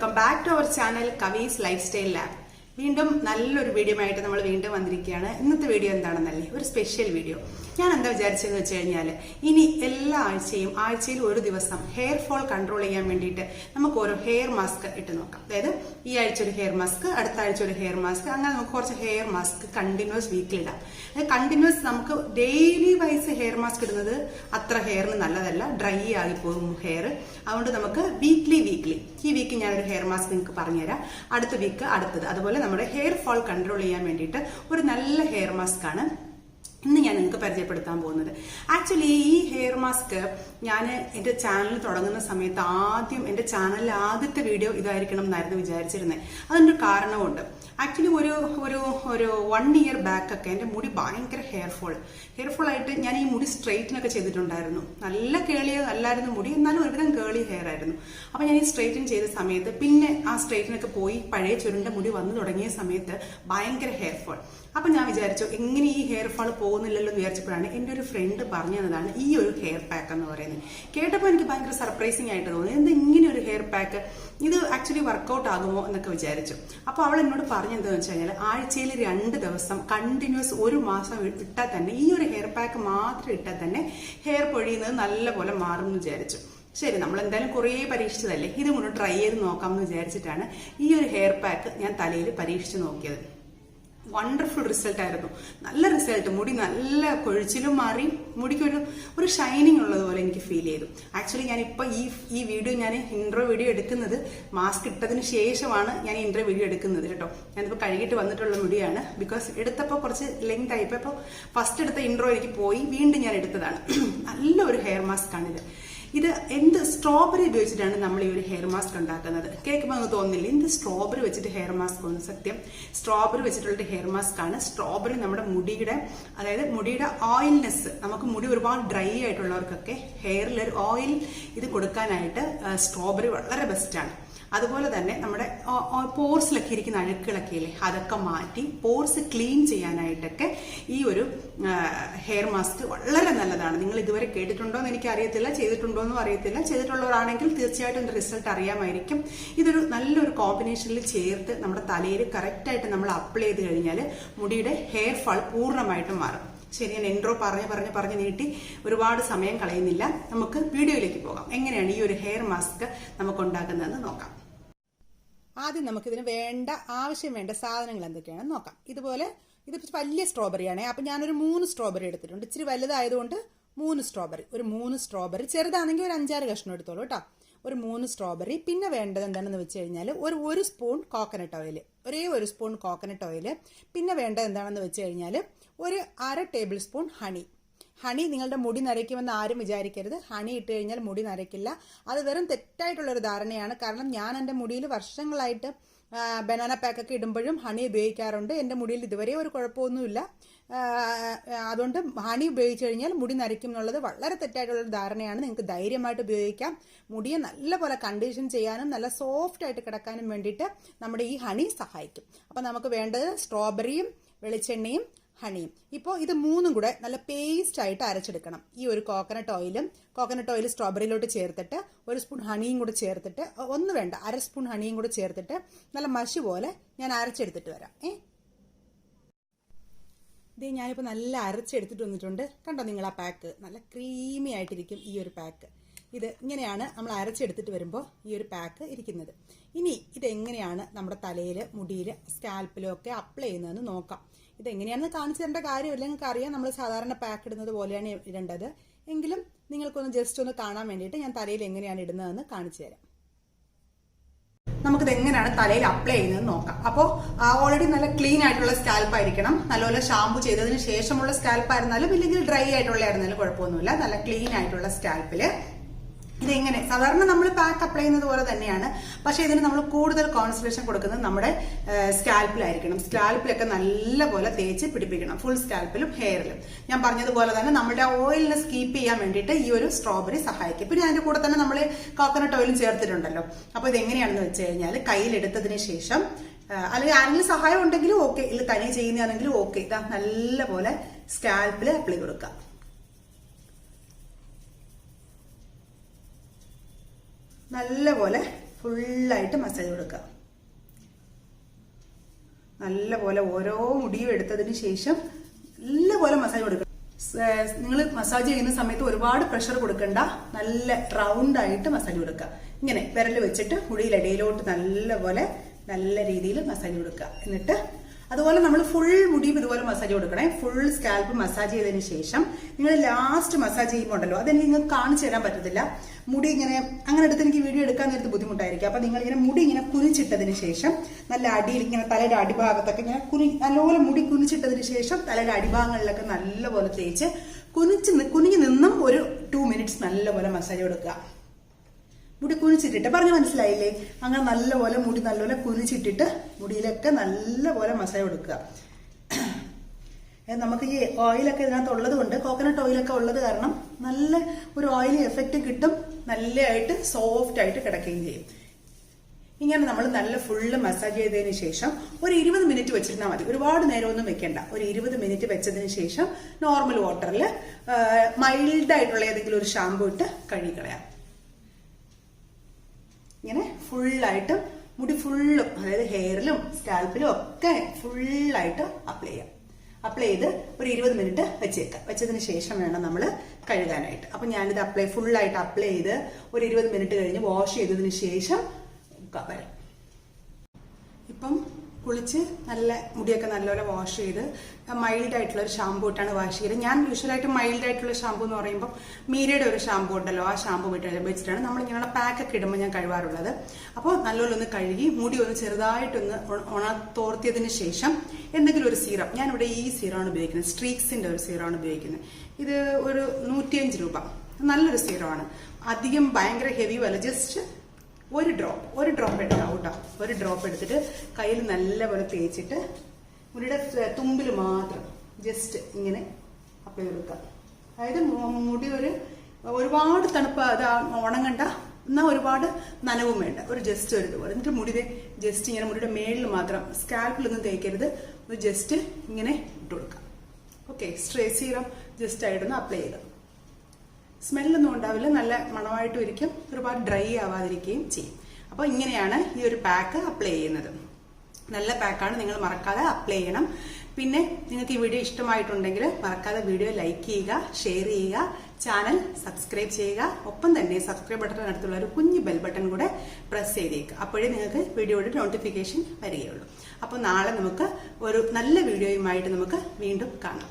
Welcome back to our channel Kavi's life style lab. വീണ്ടും നല്ലൊരു video ആയിട്ട് നമ്മൾ വീണ്ടും വന്നിരിക്കുകയാണ്. ഇന്നത്തെ വീഡിയോ എന്താണെന്നല്ലേ, ഒരു സ്പെഷ്യൽ വീഡിയോ. ഞാൻ എന്താ വിചാരിച്ചതെന്ന് വെച്ച് കഴിഞ്ഞാൽ, ഇനി എല്ലാ ആഴ്ചയിൽ ഒരു ദിവസം ഹെയർ ഫോൾ കൺട്രോൾ ചെയ്യാൻ വേണ്ടിയിട്ട് നമുക്ക് ഓരോ ഹെയർ മാസ്ക് ഇട്ട് നോക്കാം. അതായത് ഈ ആഴ്ച ഒരു ഹെയർ മാസ്ക്, അടുത്ത ആഴ്ച ഒരു ഹെയർ മാസ്ക്, അങ്ങനെ നമുക്ക് കുറച്ച് ഹെയർ മാസ്ക് കണ്ടിന്യൂസ് വീക്കിൽ ഇടാം. കണ്ടിന്യൂസ് നമുക്ക് ഡെയിലി വൈസ് ഹെയർ മാസ്ക് ഇടുന്നത് അത്ര ഹെയറിന് നല്ലതല്ല, ഡ്രൈ ആയി പോകും ഹെയർ. അതുകൊണ്ട് നമുക്ക് വീക്ക്ലി ഈ വീക്ക് ഞാനൊരു ഹെയർ മാസ്ക് നിങ്ങൾക്ക് പറഞ്ഞുതരാം, അടുത്ത വീക്ക് അടുത്തത്. അതുപോലെ നമ്മുടെ ഹെയർ ഫോൾ കൺട്രോൾ ചെയ്യാൻ വേണ്ടിയിട്ട് ഒരു നല്ല ഹെയർ മാസ്ക് ആണ് ഇന്ന് ഞാൻ നിങ്ങൾക്ക് പരിചയപ്പെടുത്താൻ പോകുന്നത്. ആക്ച്വലി ഈ ഹെയർ മാസ്ക് ഞാൻ എൻ്റെ ചാനൽ തുടങ്ങുന്ന സമയത്ത് ആദ്യം എൻ്റെ ചാനലിലെ ആദ്യത്തെ വീഡിയോ ഇതായിരിക്കണം എന്നായിരുന്നു വിചാരിച്ചിരുന്നത്. അതിൻ്റെ കാരണമുണ്ട്. ആക്ച്വലി ഒരു 1 year ബാക്കൊക്കെ എൻ്റെ മുടി ഭയങ്കര ഹെയർ ഫോൾ ആയിട്ട് ഞാൻ ഈ മുടി സ്ട്രെയിറ്റിനൊക്കെ ചെയ്തിട്ടുണ്ടായിരുന്നു. നല്ല അല്ലായിരുന്നു മുടി, എന്നാലും ഒരുവിധം കേളി ഹെയർ ആയിരുന്നു. അപ്പൊ ഞാൻ ഈ സ്ട്രെയിറ്റിൻ ചെയ്ത സമയത്ത് പിന്നെ ആ സ്ട്രെയിറ്റിനൊക്കെ പോയി പഴയ ചുരുണ്ട മുടി വന്നു തുടങ്ങിയ സമയത്ത് ഭയങ്കര ഹെയർ ഫോൾ. അപ്പൊ ഞാൻ വിചാരിച്ചു എങ്ങനെ ഈ ഹെയർ ഫോൾ പോകുന്നില്ലല്ലോ എന്ന് വിചാരിച്ചപ്പോഴാണ് എൻ്റെ ഒരു ഫ്രണ്ട് പറഞ്ഞു തന്നതാണ് ഈ ഒരു ഹെയർ പാക്ക് എന്ന് പറയുന്നത്. കേട്ടപ്പോൾ എനിക്ക് ഭയങ്കര സർപ്രൈസിങ് ആയിട്ട് തോന്നി, എന്താ ഇങ്ങനെ ഒരു ഹെയർ പാക്ക്, ഇത് ആക്ച്വലി വർക്കൗട്ട് ആകുമോ എന്നൊക്കെ വിചാരിച്ചു. അപ്പോൾ അവൾ എന്നോട് പറഞ്ഞെന്താന്ന് വെച്ച് കഴിഞ്ഞാൽ, ആഴ്ചയിൽ 2 ദിവസം കണ്ടിന്യൂസ് 1 മാസം ഇട്ടാൽ തന്നെ, ഈ ഒരു ഹെയർ പാക്ക് മാത്രം ഇട്ടാൽ തന്നെ ഹെയർ പൊഴിയുന്നത് നല്ലപോലെ മാറും എന്ന് വിചാരിച്ചു. ശരി, നമ്മൾ എന്തായാലും കുറേ പരീക്ഷിച്ചതല്ലേ, ഇത് മുന്നോട്ട് ട്രൈ ചെയ്ത് നോക്കാം എന്ന് വിചാരിച്ചിട്ടാണ് ഈ ഒരു ഹെയർ പാക്ക് ഞാൻ തലയിൽ പരീക്ഷിച്ച് നോക്കിയത്. വണ്ടർഫുൾ റിസൾട്ട് ആയിരുന്നു, നല്ല റിസൾട്ട്. മുടി നല്ല കൊഴിച്ചിലും മാറി, മുടിക്ക് ഒരു ഷൈനിങ് ഉള്ളതുപോലെ എനിക്ക് ഫീൽ ചെയ്തു. ആക്ച്വലി ഞാനിപ്പോൾ ഈ വീഡിയോ ഞാൻ ഇൻട്രോ വീഡിയോ എടുക്കുന്നത് മാസ്ക് ഇട്ടതിന് ശേഷമാണ് ഞാൻ ഇൻട്രോ വീഡിയോ എടുക്കുന്നത് കേട്ടോ. ഞാനിപ്പോൾ കഴുകിയിട്ട് വന്നിട്ടുള്ള മുടിയാണ്. ബിക്കോസ് എടുത്തപ്പോൾ കുറച്ച് ലെങ്ത് ആയിപ്പോൾ ഇപ്പോൾ ഫസ്റ്റ് എടുത്ത ഇൻട്രോ എനിക്ക് പോയി, വീണ്ടും ഞാൻ എടുത്തതാണ്. നല്ലൊരു ഹെയർ മാസ്ക് ആണിത്. ഇത് എന്ത് സ്ട്രോബെറി ഉപയോഗിച്ചിട്ടാണ് നമ്മൾ ഈ ഒരു ഹെയർ മാസ്ക് ഉണ്ടാക്കുന്നത്. കേൾക്കുമ്പോൾ അങ്ങ് തോന്നില്ല എന്ത് സ്ട്രോബെറി വെച്ചിട്ട് ഹെയർ മാസ്ക് ഒന്ന്. സത്യം സ്ട്രോബെറി വെച്ചിട്ടുള്ള ഹെയർ മാസ്ക് ആണ്. സ്ട്രോബെറി നമ്മുടെ മുടിയുടെ, അതായത് മുടിയുടെ ഓയിൽനെസ്, നമുക്ക് മുടി ഒരുപാട് ഡ്രൈ ആയിട്ടുള്ളവർക്കൊക്കെ ഹെയറിൽ ഒരു ഓയിൽ ഇത് കൊടുക്കാനായിട്ട് സ്ട്രോബെറി വളരെ ബെസ്റ്റാണ്. അതുപോലെ തന്നെ നമ്മുടെ പോർസിലൊക്കെ ഇരിക്കുന്ന അഴുക്കുകളൊക്കെ ഇല്ലേ, അതൊക്കെ മാറ്റി പോർസ് ക്ലീൻ ചെയ്യാനായിട്ടൊക്കെ ഈ ഒരു ഹെയർ മാസ്ക് വളരെ നല്ലതാണ്. നിങ്ങൾ ഇതുവരെ കേട്ടിട്ടുണ്ടോ എന്ന് എനിക്ക് അറിയത്തില്ല, ചെയ്തിട്ടുണ്ടോ എന്നും അറിയത്തില്ല. ചെയ്തിട്ടുള്ളവരാണെങ്കിൽ തീർച്ചയായിട്ടും ഇതിന്റെ റിസൾട്ട് അറിയാമായിരിക്കും. ഇതൊരു നല്ലൊരു കോമ്പിനേഷനിൽ ചേർത്ത് നമ്മുടെ തലയിൽ കറക്റ്റായിട്ട് നമ്മൾ അപ്ലൈ ചെയ്ത് കഴിഞ്ഞാൽ മുടിയുടെ ഹെയർ ഫാൾ പൂർണ്ണമായിട്ടും മാറും. ശരി, ഞാൻ ഇൻട്രോ പറഞ്ഞ് നീട്ടി ഒരുപാട് സമയം കളയുന്നില്ല. നമുക്ക് വീഡിയോയിലേക്ക് പോകാം. എങ്ങനെയാണ് ഈ ഒരു ഹെയർ മാസ്ക് നമുക്ക് ഉണ്ടാക്കുന്നതെന്ന് നോക്കാം. ആദ്യം നമുക്കിതിന് ആവശ്യം വേണ്ട സാധനങ്ങൾ എന്തൊക്കെയാണെന്ന് നോക്കാം. ഇത് വലിയ സ്ട്രോബെറിയാണേ. അപ്പം ഞാനൊരു 3 സ്ട്രോബെറി എടുത്തിട്ടുണ്ട്. ഇച്ചിരി വലുതായതുകൊണ്ട് 3 സ്ട്രോബെറി. ഒരു 3 സ്ട്രോബെറി, ചെറുതാണെങ്കിൽ ഒരു 5-6 കഷ്ണം എടുത്തോളൂ കേട്ടോ. ഒരു 3 സ്ട്രോബെറി. പിന്നെ വേണ്ടത് എന്താണെന്ന് വെച്ച് കഴിഞ്ഞാൽ ഒരു സ്പൂൺ കോക്കനട്ട് ഓയിൽ, ഒരേ ഒരു സ്പൂൺ കോക്കനട്ട് ഓയിൽ. പിന്നെ വേണ്ടത് എന്താണെന്ന് വെച്ച് കഴിഞ്ഞാൽ ഒരു 1/2 ടേബിൾ സ്പൂൺ ഹണി. നിങ്ങളുടെ മുടി നരയ്ക്കുമെന്ന് ആരും വിചാരിക്കരുത്. ഹണി ഇട്ട് കഴിഞ്ഞാൽ മുടി നരയ്ക്കില്ല. അത് വെറും തെറ്റായിട്ടുള്ളൊരു ധാരണയാണ്. കാരണം ഞാൻ എൻ്റെ മുടിയിൽ വർഷങ്ങളായിട്ട് ബനാന പാക്കൊക്കെ ഇടുമ്പോഴും ഹണി ഉപയോഗിക്കാറുണ്ട്. എൻ്റെ മുടിയിൽ ഇതുവരെ ഒരു കുഴപ്പമൊന്നുമില്ല. അതുകൊണ്ട് ഹണി ഉപയോഗിച്ച് കഴിഞ്ഞാൽ മുടി നരയ്ക്കും എന്നുള്ളത് വളരെ തെറ്റായിട്ടുള്ളൊരു ധാരണയാണ്. നിങ്ങൾക്ക് ധൈര്യമായിട്ട് ഉപയോഗിക്കാം. മുടിയെ നല്ലപോലെ കണ്ടീഷൻ ചെയ്യാനും നല്ല സോഫ്റ്റ് ആയിട്ട് കിടക്കാനും വേണ്ടിയിട്ട് നമ്മുടെ ഈ ഹണി സഹായിക്കും. അപ്പം നമുക്ക് വേണ്ടത് സ്ട്രോബെറിയും വെളിച്ചെണ്ണയും ഹണിയും. ഇപ്പോൾ ഇത് 3ഉം കൂടെ നല്ല പേസ്റ്റ് ആയിട്ട് അരച്ചെടുക്കണം. ഈ ഒരു കോക്കനട്ട് ഓയിൽ സ്ട്രോബെറിയിലോട്ട് ചേർത്തിട്ട് 1 സ്പൂൺ ഹണിയും കൂടെ ചേർത്തിട്ട്, 1.5 സ്പൂൺ ഹണിയും കൂടെ ചേർത്തിട്ട് നല്ല മഷി പോലെ ഞാൻ അരച്ചെടുത്തിട്ട് വരാം. ഇത് ഞാനിപ്പോൾ നല്ല അരച്ചെടുത്തിട്ട് വന്നിട്ടുണ്ട്. കണ്ടോ നിങ്ങൾ ആ പാക്ക്? നല്ല ക്രീമി ആയിട്ടിരിക്കും ഈ ഒരു പാക്ക്. ഇത് ഇങ്ങനെയാണ് നമ്മൾ അരച്ചെടുത്തിട്ട് വരുമ്പോൾ ഈ ഒരു പാക്ക് ഇരിക്കുന്നത്. ഇനി ഇതെങ്ങനെയാണ് നമ്മുടെ തലയിൽ, മുടിയിൽ, സ്കാൽപ്പിലും ഒക്കെ അപ്ലൈ ചെയ്യുന്നതെന്ന് നോക്കാം. ഇതെങ്ങനെയാണെന്ന് കാണിച്ചു തരേണ്ട കാര്യമില്ല, നിങ്ങൾക്ക് അറിയാം. നമ്മൾ സാധാരണ പാക്ക് ഇടുന്നത് പോലെയാണ് ഇടേണ്ടത്. എങ്കിലും നിങ്ങൾക്കൊന്ന് ജസ്റ്റ് ഒന്ന് കാണാൻ വേണ്ടിയിട്ട് ഞാൻ തലയിൽ എങ്ങനെയാണ് ഇടുന്നതെന്ന് കാണിച്ചു തരാം. നമുക്കിത് എങ്ങനെയാണ് തലയിൽ അപ്ലൈ ചെയ്യുന്നത് നോക്കാം. അപ്പോൾ ഓൾറെഡി നല്ല ക്ലീൻ ആയിട്ടുള്ള സ്കാൽപ്പ് ആയിരിക്കണം. നല്ലപോലെ ഷാമ്പു ചെയ്തതിന് ശേഷമുള്ള സ്കാൽപ്പ് ആയിരുന്നാലും ഇല്ലെങ്കിൽ ഡ്രൈ ആയിട്ടുള്ള ആയിരുന്നാലും കുഴപ്പമൊന്നുമില്ല. നല്ല ക്ലീൻ ആയിട്ടുള്ള സ്കാൽപ്പില് ഇതെങ്ങനെ സാധാരണ നമ്മൾ പാക്ക് അപ്ലൈ ചെയ്യുന്നത് പോലെ തന്നെയാണ്. പക്ഷെ ഇതിന് നമ്മൾ കൂടുതൽ കോൺസെൻട്രേഷൻ കൊടുക്കുന്നത് നമ്മുടെ സ്കാൽപ്പിലായിരിക്കണം. സ്കാൽപ്പിലൊക്കെ നല്ലപോലെ തേച്ച് പിടിപ്പിക്കണം, ഫുൾ സ്കാൽപ്പിലും ഹെയറിലും. ഞാൻ പറഞ്ഞതുപോലെ തന്നെ നമ്മുടെ ഓയിലിനെസ് കീപ്പ് ചെയ്യാൻ വേണ്ടിയിട്ട് ഈ ഒരു സ്ട്രോബെറി സഹായിക്കും. പിന്നെ അതിന്റെ കൂടെ തന്നെ നമ്മൾ കോക്കനട്ട് ഓയിലും ചേർത്തിട്ടുണ്ടല്ലോ. അപ്പൊ ഇതെങ്ങനെയാണെന്ന് വെച്ച് കഴിഞ്ഞാൽ, കയ്യിലെടുത്തതിന് ശേഷം, അല്ലെങ്കിൽ ആരെങ്കിലും സഹായം ഉണ്ടെങ്കിലും ഓക്കെ, ഇല്ല തനിയെ ചെയ്യുന്നതാണെങ്കിലും ഓക്കെ, ഇതാ നല്ലപോലെ സ്കാൽപ്പിൽ അപ്ലൈ കൊടുക്കുക. നല്ലപോലെ ഫുള്ളായിട്ട് മസാജ് കൊടുക്കുക. നല്ലപോലെ ഓരോ മുടിയും എടുത്തതിന് ശേഷം നല്ലപോലെ മസാജ് കൊടുക്കുക. നിങ്ങൾ മസാജ് ചെയ്യുന്ന സമയത്ത് ഒരുപാട് പ്രഷർ കൊടുക്കണ്ട, നല്ല റൗണ്ട് ആയിട്ട് മസാജ് കൊടുക്കുക. ഇങ്ങനെ വിരൽ വെച്ചിട്ട് മുടിയിലിടയിലോട്ട് നല്ലപോലെ നല്ല രീതിയിൽ മസാജ് കൊടുക്കുക. എന്നിട്ട് അതുപോലെ നമ്മൾ ഫുൾ മുടിയും ഇതുപോലെ മസാജ് കൊടുക്കണേ. ഫുൾ സ്കാൽപ്പ് മസാജ് ചെയ്തതിന് ശേഷം നിങ്ങൾ ലാസ്റ്റ് മസാജ് ചെയ്യുമ്പോൾ ഉണ്ടല്ലോ, അതെനിക്ക് നിങ്ങൾക്ക് കാണിച്ചു തരാൻ പറ്റത്തില്ല. മുടി ഇങ്ങനെ അങ്ങനെ എടുത്ത് എനിക്ക് വീഡിയോ എടുക്കാൻ നേരത്ത് ബുദ്ധിമുട്ടായിരിക്കും. അപ്പൊ നിങ്ങൾ ഇങ്ങനെ മുടി ഇങ്ങനെ കുനിച്ചിട്ടതിന് ശേഷം നല്ല അടിയിൽ ഇങ്ങനെ തലയുടെ അടിഭാഗത്തൊക്കെ ഇങ്ങനെ നല്ലപോലെ മുടി കുനിച്ചിട്ടതിന് ശേഷം തലയുടെ അടിഭാഗങ്ങളിലൊക്കെ നല്ലപോലെ തേച്ച് കുനിഞ്ഞു നിന്നും ഒരു 2 മിനിറ്റ്സ് നല്ലപോലെ മസാജ് കൊടുക്കുക. മുടി കുനിച്ചിട്ടിട്ട് പറഞ്ഞ് മനസ്സിലായില്ലേ? അങ്ങനെ നല്ലപോലെ മുടി നല്ലപോലെ കുനിച്ചിട്ടിട്ട് മുടിയിലൊക്കെ നല്ലപോലെ മസാജ് കൊടുക്കുക. നമുക്ക് ഈ ഓയിലൊക്കെ ഇതിനകത്ത് ഉള്ളത് കൊണ്ട്, കോക്കനട്ട് ഓയിലൊക്കെ ഉള്ളത് കാരണം നല്ല ഒരു ഓയിലി എഫക്റ്റ് കിട്ടും. നല്ലതായിട്ട് സോഫ്റ്റ് ആയിട്ട് കിടക്കുകയും ചെയ്യും. ഇങ്ങനെ നമ്മൾ നല്ല ഫുള്ള് മസാജ് ചെയ്തതിന് ശേഷം ഒരു 20 മിനിറ്റ് വെച്ചിരുന്നാൽ മതി. ഒരുപാട് നേരമൊന്നും വെക്കണ്ട. ഒരു 20 മിനിറ്റ് വെച്ചതിന് ശേഷം നോർമൽ വാട്ടറിൽ മൈൽഡ് ആയിട്ടുള്ള ഏതെങ്കിലും ഒരു ഷാമ്പു ഇട്ട് കഴുകിക്കളയാം. ഇങ്ങനെ ഫുള്ളായിട്ട് മുടി ഫുള്ളും, അതായത് ഹെയറിലും സ്കാൽപ്പിലും ഒക്കെ ഫുള്ളായിട്ട് അപ്ലൈ ചെയ്യാം. അപ്ലൈ ചെയ്ത് ഒരു 20 മിനിറ്റ് വെച്ചേക്കാം. വെച്ചതിന് ശേഷം വേണം നമ്മൾ കഴുകാനായിട്ട്. അപ്പൊ ഞാനിത് ഫുള്ളായിട്ട് അപ്ലൈ ചെയ്ത് ഒരു 20 മിനിറ്റ് കഴിഞ്ഞ് വാഷ് ചെയ്തതിന് ശേഷം വരാം. ഇപ്പം കുളിച്ച് നല്ല മുടിയൊക്കെ നല്ലപോലെ വാഷ് ചെയ്ത് മൈൽഡ് ആയിട്ടുള്ള ഒരു ഷാമ്പൂ ഇട്ടാണ് വാഷ് ചെയ്തത്. ഞാൻ യൂഷ്വലായിട്ട് മൈൽഡ് ആയിട്ടുള്ള ഷാമ്പൂ എന്ന് പറയുമ്പോൾ മീരയുടെ ഒരു ഷാമ്പൂ ഉണ്ടല്ലോ, ആ ഷാമ്പൂ വെച്ചിട്ടാണ് നമ്മൾ ഇങ്ങനെയുള്ള പാക്കൊക്കെ ഇടുമ്പോൾ ഞാൻ കഴുകാറുള്ളത്. അപ്പോൾ നല്ലപോലെ ഒന്ന് കഴുകി മുടി ഒന്ന് ചെറുതായിട്ടൊന്ന് തോർത്തിയതിന് ശേഷം എന്തെങ്കിലും ഒരു സീറം, ഞാനിവിടെ ഈ സീറമാണ് ഉപയോഗിക്കുന്നത്, സ്ട്രീക്സിന്റെ ഒരു സീറമാണ് ഉപയോഗിക്കുന്നത്. ഇത് ഒരു 105 രൂപ, നല്ലൊരു സീറമാണ്. അധികം ഭയങ്കര ഹെവി അല്ല, ജസ്റ്റ് ഒരു ഡ്രോപ്പ് എടുക്കാം കേട്ടോ. ഒരു ഡ്രോപ്പ് എടുത്തിട്ട് കയ്യിൽ നല്ലപോലെ തേച്ചിട്ട് മുടിയുടെ തുമ്പിൽ മാത്രം ജസ്റ്റ് ഇങ്ങനെ അപ്ലൈ കൊടുക്കുക. അതായത് മുടി ഒരുപാട് തണുപ്പ് ഉണങ്ങണ്ട, എന്നാൽ ഒരുപാട് നനവും വേണ്ട, ഒരു ജസ്റ്റ് ഒരു ഇതുപോലെ. എന്നിട്ട് മുടി ജസ്റ്റ് ഇങ്ങനെ മുടിയുടെ മേളിൽ മാത്രം, സ്കാൽപ്പിലൊന്നും തേക്കരുത്, ഒരു ജസ്റ്റ് ഇങ്ങനെ ഇട്ട് കൊടുക്കാം. ഓക്കെ, സീറം ജസ്റ്റ് ആയിട്ടൊന്ന് അപ്ലൈ ചെയ്ത്. സ്മെല്ലൊന്നും ഉണ്ടാവില്ല, നല്ല മണമായിട്ടും ഇരിക്കും, ഒരുപാട് ഡ്രൈ ആവാതിരിക്കുകയും ചെയ്യും. അപ്പോൾ ഇങ്ങനെയാണ് ഈ ഒരു പാക്ക് അപ്ലൈ ചെയ്യുന്നത്. നല്ല പാക്കാണ്, നിങ്ങൾ മറക്കാതെ അപ്ലൈ ചെയ്യണം. പിന്നെ നിങ്ങൾക്ക് ഈ വീഡിയോ ഇഷ്ടമായിട്ടുണ്ടെങ്കിൽ മറക്കാതെ വീഡിയോ ലൈക്ക് ചെയ്യുക, ഷെയർ ചെയ്യുക, ചാനൽ സബ്സ്ക്രൈബ് ചെയ്യുക. ഒപ്പം തന്നെ സബ്സ്ക്രൈബ് ബട്ടണിനടുത്തുള്ള ഒരു കുഞ്ഞു ബെൽ ബട്ടൺ കൂടെ പ്രസ് ചെയ്തേക്കുക. അപ്പോഴേ നിങ്ങൾക്ക് വീഡിയോയുടെ നോട്ടിഫിക്കേഷൻ വരികയുള്ളൂ. അപ്പോൾ നാളെ നമുക്ക് ഒരു നല്ല വീഡിയോയുമായിട്ട് നമുക്ക് വീണ്ടും കാണാം.